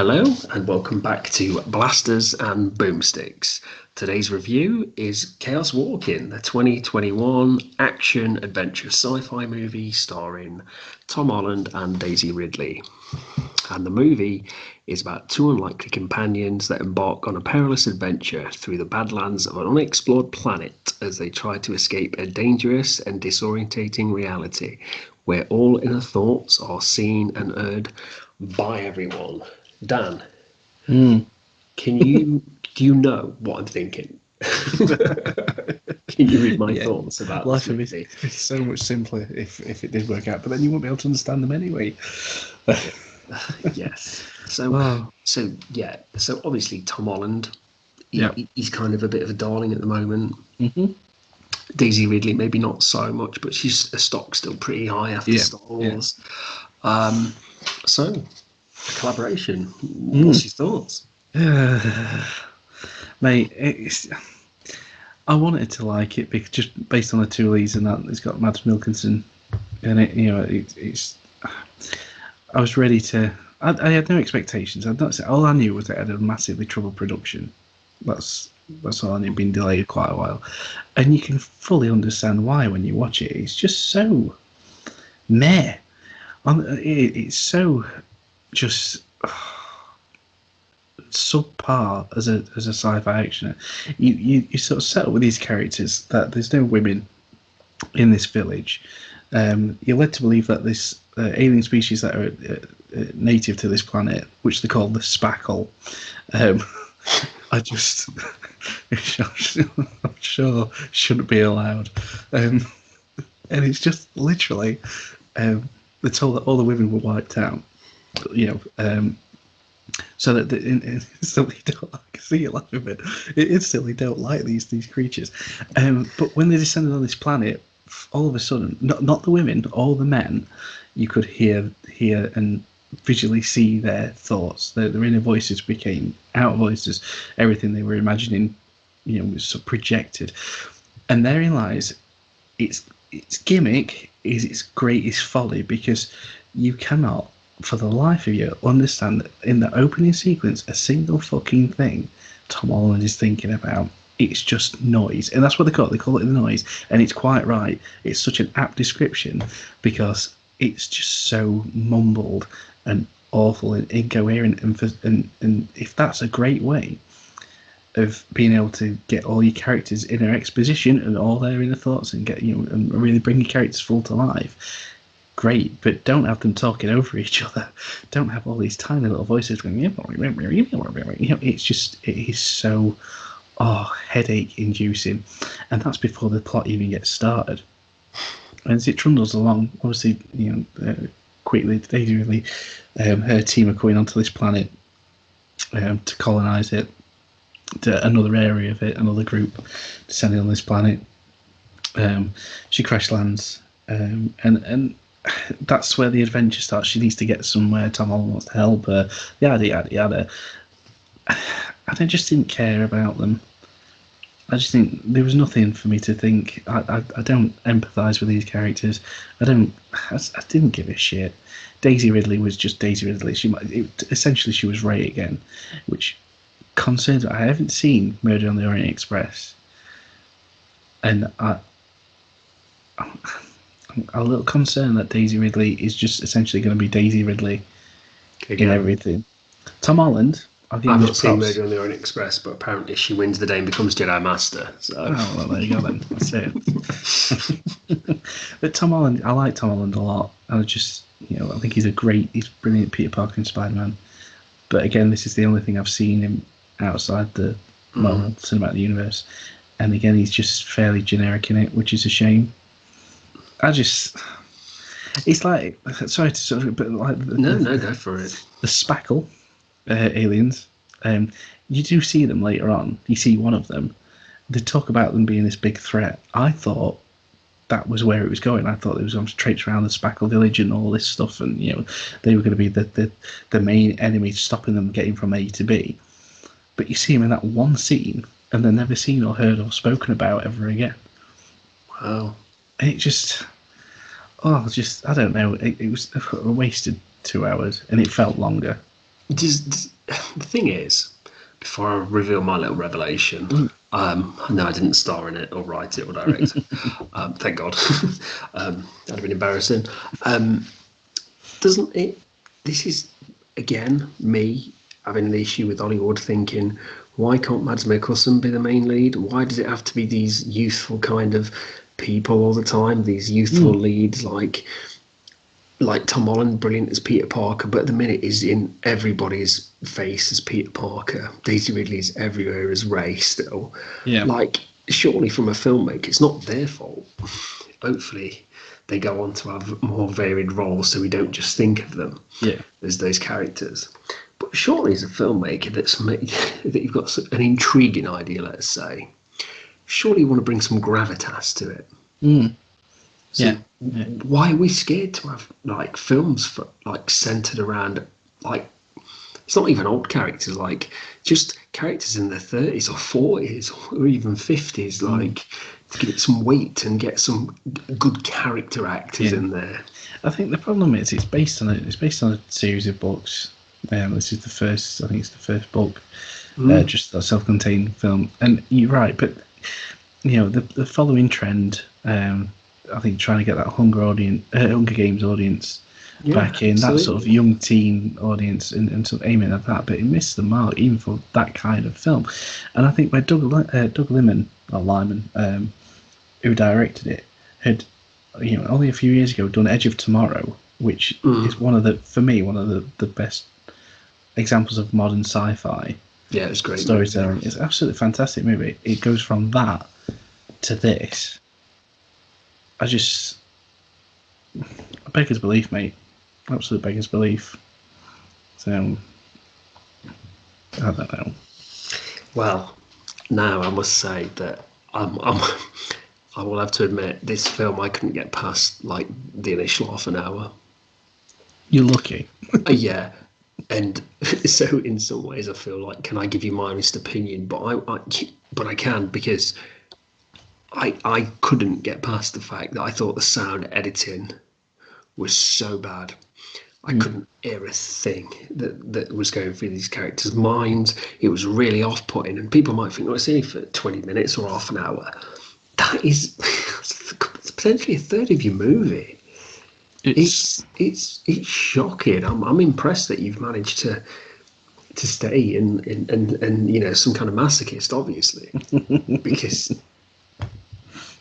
Hello and welcome back to Blasters and Boomsticks. Today's review is Chaos Walking, the 2021 action adventure sci-fi movie starring Tom Holland and Daisy Ridley. And the movie is about two unlikely companions that embark on a perilous adventure through the badlands of an unexplored planet as they try to escape a dangerous and disorientating reality where all inner thoughts are seen and heard by everyone. Dan, can you do you know what I'm thinking? Can you read my thoughts about Life this would movie? be so much simpler if it did work out, but then you wouldn't be able to understand them anyway. Yes. So, Oh, so obviously Tom Holland, yeah. he's kind of a bit of a darling at the moment. Hmm. Daisy Ridley, maybe not so much, but she's a stock still pretty high after Yeah, Star yeah. Wars. Um, so, a collaboration. Mm. What's your thoughts? Mate, I wanted to like it because just based on the two leads and that it's got Mads Mikkelsen in it. It's. I was ready to. I had no expectations. I'd not. All I knew was that it had a massively troubled production. That's that's all I knew. It'd been delayed quite a while, and you can fully understand why when you watch it. It's just so meh. It's so just subpar as a sci-fi action. You sort of settle with these characters that there's no women in this village. You're led to believe that this alien species that are native to this planet, which they call the spackle, um, I just I'm sure shouldn't be allowed. Um, and it's just literally they're told that all the women were wiped out. You know, so that instantly don't. I can see you laughing, but it instantly don't like these creatures. But when they descended on this planet, all of a sudden, not the women, all the men, you could hear and visually see their thoughts. Their inner voices became outer voices. Everything they were imagining, was sort of projected. And therein lies its gimmick is its greatest folly because you cannot for the life of you understand that in the opening sequence a single fucking thing Tom Holland is thinking about. It's just noise, and that's what they call it the noise, and it's quite right. It's such an apt description because it's just so mumbled and awful and incoherent, and if that's a great way of being able to get all your characters in their exposition and all their inner thoughts and get and really bring your characters full to life, great, but don't have them talking over each other. Don't have all these tiny little voices going. It is so headache inducing, and that's before the plot even gets started. And as it trundles along, obviously, quickly, Daisy really, her team are going onto this planet to colonize it, to another area of it, another group descending on this planet. She crash lands, and that's where the adventure starts. She needs to get somewhere. Tom Holland wants to help her. Yada yada yada. And I just didn't care about them. I just think there was nothing for me to think. I don't empathise with these characters. I don't. I didn't give a shit. Daisy Ridley was just Daisy Ridley. Essentially she was Ray again, which concerns. I haven't seen Murder on the Orient Express, and I'm a little concerned that Daisy Ridley is just essentially going to be Daisy Ridley in everything. Tom Holland, I'll give I've him not his seen props. Murder on the Orient Express, but apparently she wins the day and becomes Jedi Master. So, Oh, well, there you go then. That's it. But Tom Holland, I like Tom Holland a lot. I just, I think he's brilliant Peter Parker and Spider-Man. But again, this is the only thing I've seen him outside the Marvel Cinematic Universe. And again, he's just fairly generic in it, which is a shame. It's like, sorry to sort of, but like no, go for it. the spackle aliens. You do see them later on. You see one of them. They talk about them being this big threat. I thought that was where it was going. I thought it was going to traipse around the Spackle village and all this stuff, and they were going to be the main enemy, stopping them getting from A to B. But you see them in that one scene, and they're never seen or heard or spoken about ever again. Wow. And it just, I don't know. It was a wasted 2 hours, and it felt longer. The thing is, before I reveal my little revelation, no, I didn't star in it or write it or direct it. Thank God. That'd have been embarrassing. Doesn't it? This is again me having an issue with Hollywood thinking, why can't Mads Mikkelsen be the main lead? Why does it have to be these youthful kind of people all the time? These youthful leads like Tom Holland, brilliant as Peter Parker, but at the minute is in everybody's face as Peter Parker. Daisy Ridley is everywhere as Ray still. Yeah. Like, surely from a filmmaker, it's not their fault. Hopefully, they go on to have more varied roles so we don't just think of them as those characters. But surely, as a filmmaker that you've got an intriguing idea, let's say, surely you want to bring some gravitas to it. So why are we scared to have like films for like centered around like it's not even old characters, like just characters in their 30s or 40s or even 50s, like to give it some weight and get some good character actors in there. I think the problem is it's based on a series of books. This is the first. I think it's the first book, just a self-contained film. And you're right, but you know the following trend. I think trying to get that Hunger Games audience back in, that sort of young teen audience, and sort of aiming at that, but it missed the mark even for that kind of film. And I think where Doug Liman, who directed it, had only a few years ago done Edge of Tomorrow, which is one of the best examples of modern sci-fi. Yeah, it's great storytelling. It's an absolutely fantastic movie. It goes from that to this. I beggar's belief, mate. Absolute beggar's belief. So, I don't know. Well, now I must say that I will have to admit, this film I couldn't get past like the initial half an hour. You're lucky. Yeah, and so in some ways I feel like, can I give you my honest opinion? But I can, because I couldn't get past the fact that I thought the sound editing was so bad. I couldn't hear a thing that was going through these characters' minds. It was really off-putting, and people might think, it's only for 20 minutes or half an hour. That is it's potentially a third of your movie. It's shocking. I'm impressed that you've managed to stay and some kind of masochist, obviously, because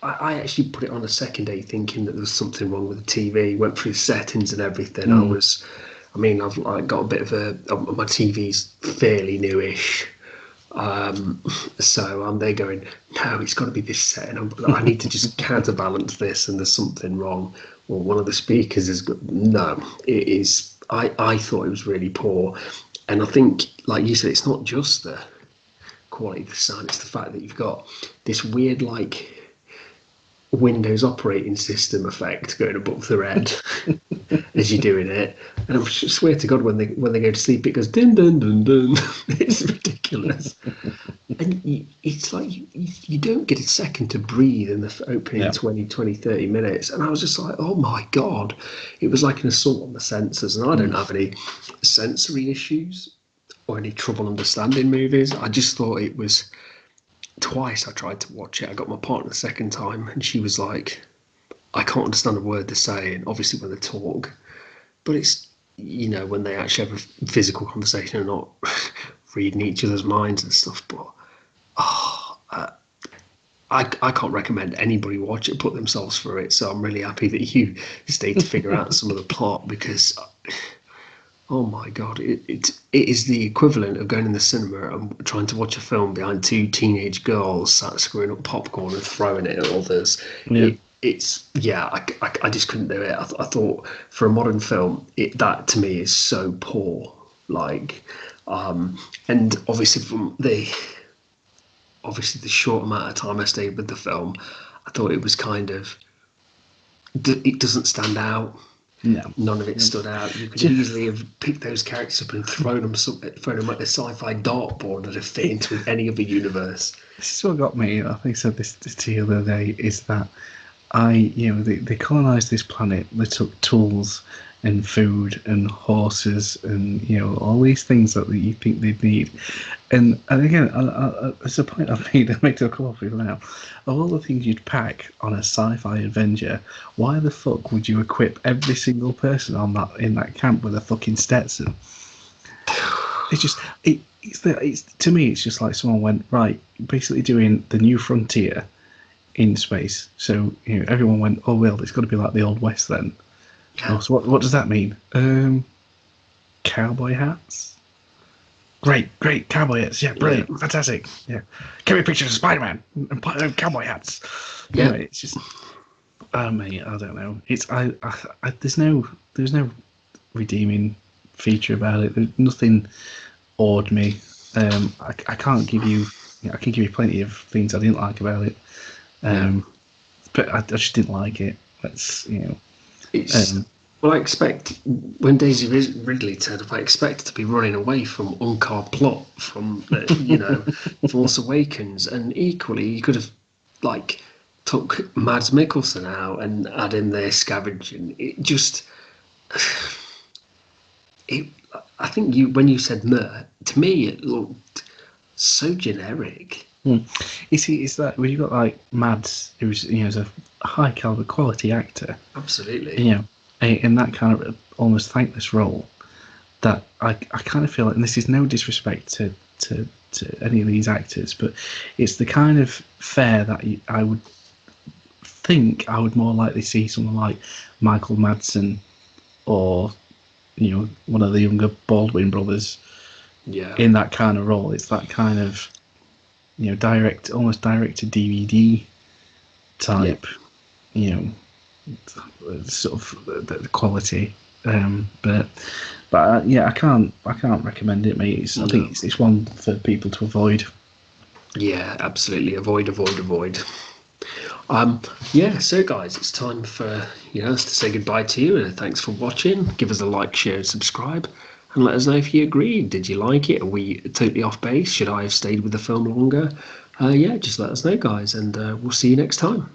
I actually put it on a second day thinking that there was something wrong with the TV. Went through settings and everything. I've got a bit of my TV's fairly newish. So I'm there going, no, it's got to be this setting. I need to just counterbalance this, and there's something wrong. Well, one of the speakers is good. No, it is. I thought it was really poor, and I think, like you said, it's not just the quality of the sound; it's the fact that you've got this weird, like, Windows operating system effect going above their head as you're doing it, and I swear to God, when they go to sleep, it goes dun dun dun dun. It's ridiculous, and it's like you don't get a second to breathe in the opening 20, 30 minutes, and I was just like, oh my God, it was like an assault on the senses, and I don't have any sensory issues or any trouble understanding movies. I just thought it was. Twice I tried to watch it. I got my partner the second time, and she was like, I can't understand a word they're saying, obviously when they talk, but it's, when they actually have a physical conversation and not reading each other's minds and stuff. But I can't recommend anybody watch it, put themselves through it. So I'm really happy that you stayed to figure out some of the plot, because oh my God, it is the equivalent of going in the cinema and trying to watch a film behind two teenage girls sat screwing up popcorn and throwing it at others. Yeah. I just couldn't do it. I thought for a modern film, that to me is so poor. Like, and obviously the short amount of time I stayed with the film, I thought it was kind of, it doesn't stand out. No, none of it stood out. You could easily have picked those characters up and thrown them like a sci-fi dartboard that have fit into any other universe. This is what got me. I think I said this to you the other day. Is that they colonised this planet. They took tools and food and horses and all these things that you think they'd need. And again, it's a point I've made to a couple of people now. Of all the things you'd pack on a sci-fi adventure, why the fuck would you equip every single person in that camp with a fucking Stetson? It's just it's to me, it's just like someone went, right, basically doing the new frontier in space. So everyone went, oh well, it's got to be like the Old West then. Yeah. Oh, so what does that mean? Cowboy hats. Great, cowboy hats. Yeah, brilliant, fantastic. Yeah, give me pictures of Spider-Man and cowboy hats. Yeah, Anyway, it's just, mate, I don't know. It's I there's no redeeming feature about it. There's nothing awed me. I can't give you. I can give you plenty of things I didn't like about it. But I just didn't like it. That's It's well, I expect when Daisy Ridley turned up, I expect to be running away from Unkar plot from Force Awakens, and equally you could have like took Mads Mikkelsen out and add in their scavenging. It just I think when you said Mer, to me it looked so generic. You see, it's that when you got like Mads, who's is a high caliber quality actor. Absolutely. In that kind of almost thankless role, that I kind of feel like, and this is no disrespect to any of these actors, but it's the kind of fare that I would think I would more likely see someone like Michael Madsen or one of the younger Baldwin brothers in that kind of role. It's that kind of almost direct to DVD type, sort of the quality. But I can't recommend it, mate. I think it's one for people to avoid. Yeah, absolutely. Avoid. So guys, it's time for us to say goodbye to you, and thanks for watching. Give us a like, share, and subscribe, and let us know if you agreed. Did you like it? Are we totally off base? Should I have stayed with the film longer? Just let us know, guys, and we'll see you next time.